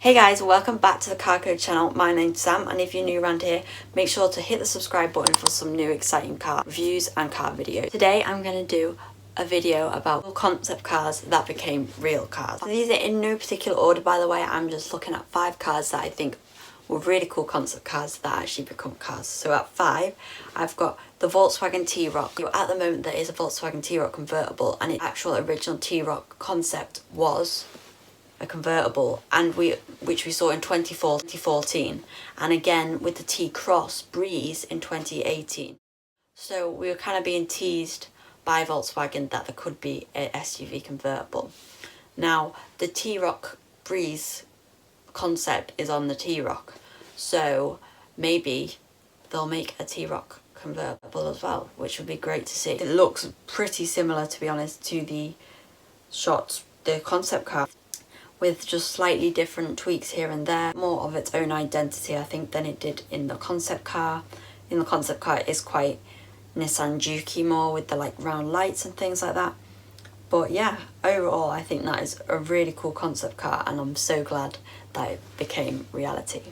Hey guys, welcome back to the Carcode channel. My name's Sam, and if you're new around here, make sure to hit the subscribe button for some new exciting car reviews and car videos. Today I'm going to do a video about concept cars that became real cars. These are in no particular order, by the way. I'm just looking at 5 cars that I think were really cool concept cars that actually become cars. So at 5, I've got the Volkswagen T-Roc. At the moment there is a Volkswagen T-Roc convertible, and its actual original T-Roc concept was a convertible, and which we saw in 2014, and again with the T-Cross Breeze in 2018. So we were kind of being teased by Volkswagen that there could be a SUV convertible. Now the T-Roc Breeze concept is on the T-Roc, so maybe they'll make a T-Roc convertible as well, which would be great to see. It looks pretty similar, to be honest, to the concept car, with just slightly different tweaks here and there. More of its own identity, I think, than it did in the concept car. In the concept car, it is quite Nissan Cube more, with the like round lights and things like that. But yeah, overall, I think that is a really cool concept car, and I'm so glad that it became reality.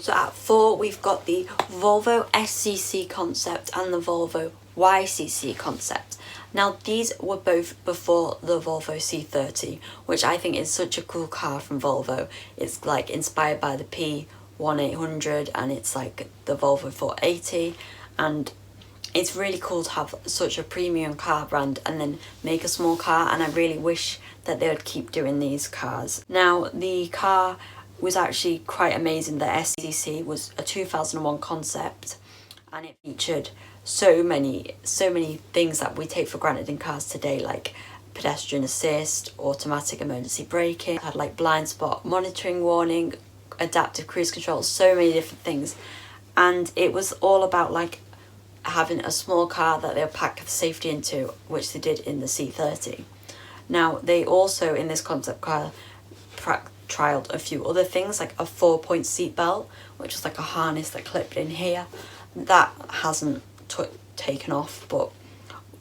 So at 4, we've got the Volvo Ycc concept and the Volvo Ycc concept. Now these were both before the Volvo C30, which I think is such a cool car from Volvo. It's like inspired by the P1800, and it's like the Volvo 480, and it's really cool to have such a premium car brand and then make a small car, and I really wish that they would keep doing these cars. Now the car was actually quite amazing. The Ycc was a 2001 concept, and it featured so many things that we take for granted in cars today, like pedestrian assist, automatic emergency braking, had like blind spot monitoring warning, adaptive cruise control, so many different things. And it was all about like having a small car that they'll pack the safety into, which they did in the C30. Now they also, in this concept car, trialed a few other things, like a 4-point seat belt, which was like a harness that clipped in here. That hasn't taken off, but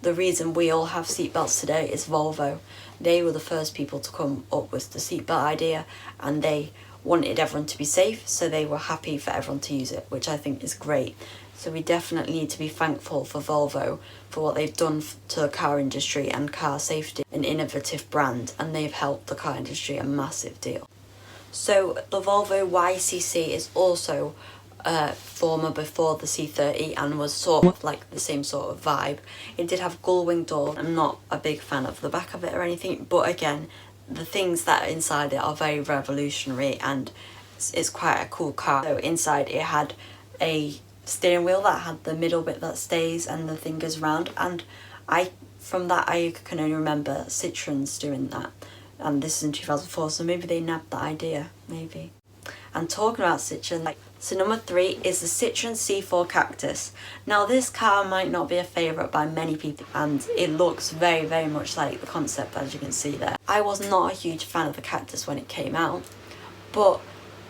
the reason we all have seatbelts today is Volvo. They were the first people to come up with the seatbelt idea, and they wanted everyone to be safe, so they were happy for everyone to use it, which I think is great. So we definitely need to be thankful for Volvo for what they've done to the car industry and car safety, an innovative brand, and they've helped the car industry a massive deal. So the Volvo Ycc is also former before the C30, and was sort of like the same sort of vibe. It did have gull-wing doors. I'm not a big fan of the back of it or anything, but again, the things that are inside it are very revolutionary, and it's quite a cool car. So inside it had a steering wheel that had the middle bit that stays and the thing goes round, and from that I can only remember Citroen's doing that, and this is in 2004, so maybe they nabbed the idea, maybe. And talking about Citroen, so number 3 is the Citroen C4 Cactus. Now this car might not be a favourite by many people, and it looks very much like the concept, as you can see there. I was not a huge fan of the Cactus when it came out, but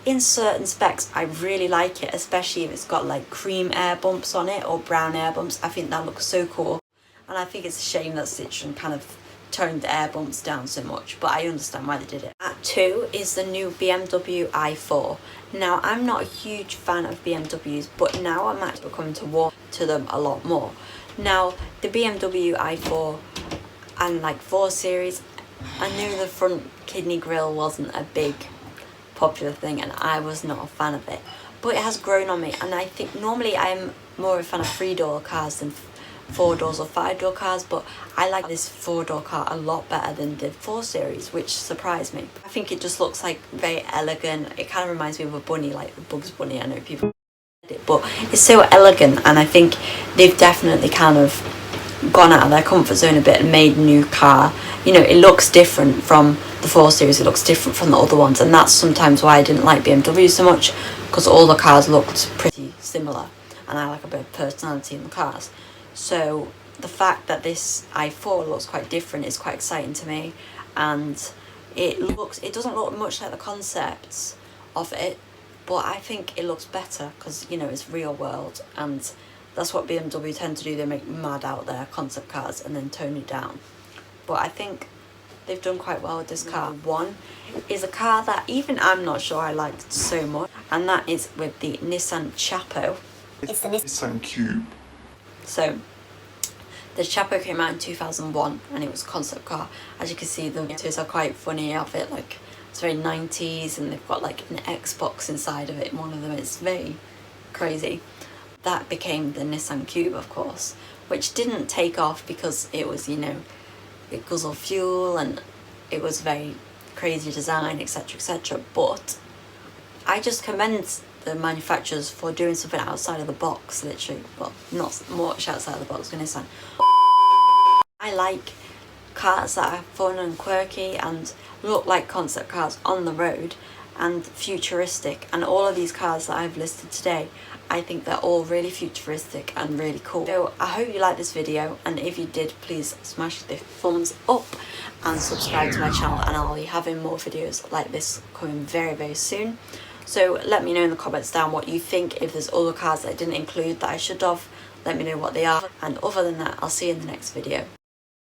in certain specs I really like it, especially if it's got like cream air bumps on it or brown air bumps. I think that looks so cool, and I think it's a shame that Citroen kind of toned the air bumps down so much, but I understand why they did it. At 2 is the new Bmw I4. Now I'm not a huge fan of BMWs, but now I'm actually coming to warm to them a lot more. Now the Bmw I4 and like 4 Series, I knew the front kidney grille wasn't a big popular thing, and I was not a fan of it, but it has grown on me, and I think normally I'm more of a fan of 3-door cars than 4-doors or 5-door cars, but I like this 4-door car a lot better than the 4 Series, which surprised me. I think it just looks like very elegant. It kind of reminds me of a bunny, like the Bugs Bunny. I know people did it, but it's so elegant, and I think they've definitely kind of gone out of their comfort zone a bit and made a new car. You know, it looks different from the 4 Series, it looks different from the other ones, and that's sometimes why I didn't like BMW so much, because all the cars looked pretty similar, and I like a bit of personality in the cars. So the fact that this i4 looks quite different is quite exciting to me, and it doesn't look much like the concepts of it, but I think it looks better because, you know, it's real world, and that's what BMW tend to do. They make mad out their concept cars and then tone it down. But I think they've done quite well with this car. One is a car that even I'm not sure I liked so much, and that is with the Nissan Chapo. It's the Nissan Cube. So the Chapo came out in 2001 and it was a concept car. As you can see, the photos are quite funny of it, like it's very 90s, and they've got like an Xbox inside of it in one of them. It's very crazy. That became the Nissan Cube, of course, which didn't take off because it was, you know, it guzzled fuel and it was very crazy design, etc, etc. But I just commend the manufacturers for doing something outside of the box, literally, but not much outside of the box with Nissan. I like cars that are fun and quirky and look like concept cars on the road and futuristic, and all of these cars that I've listed today, I think they're all really futuristic and really cool. So I hope you liked this video, and if you did, please smash the thumbs up and subscribe to my channel, and I'll be having more videos like this coming very, very soon. So let me know in the comments down what you think. If there's other cars that I didn't include that I should have, let me know what they are. And other than that, I'll see you in the next video.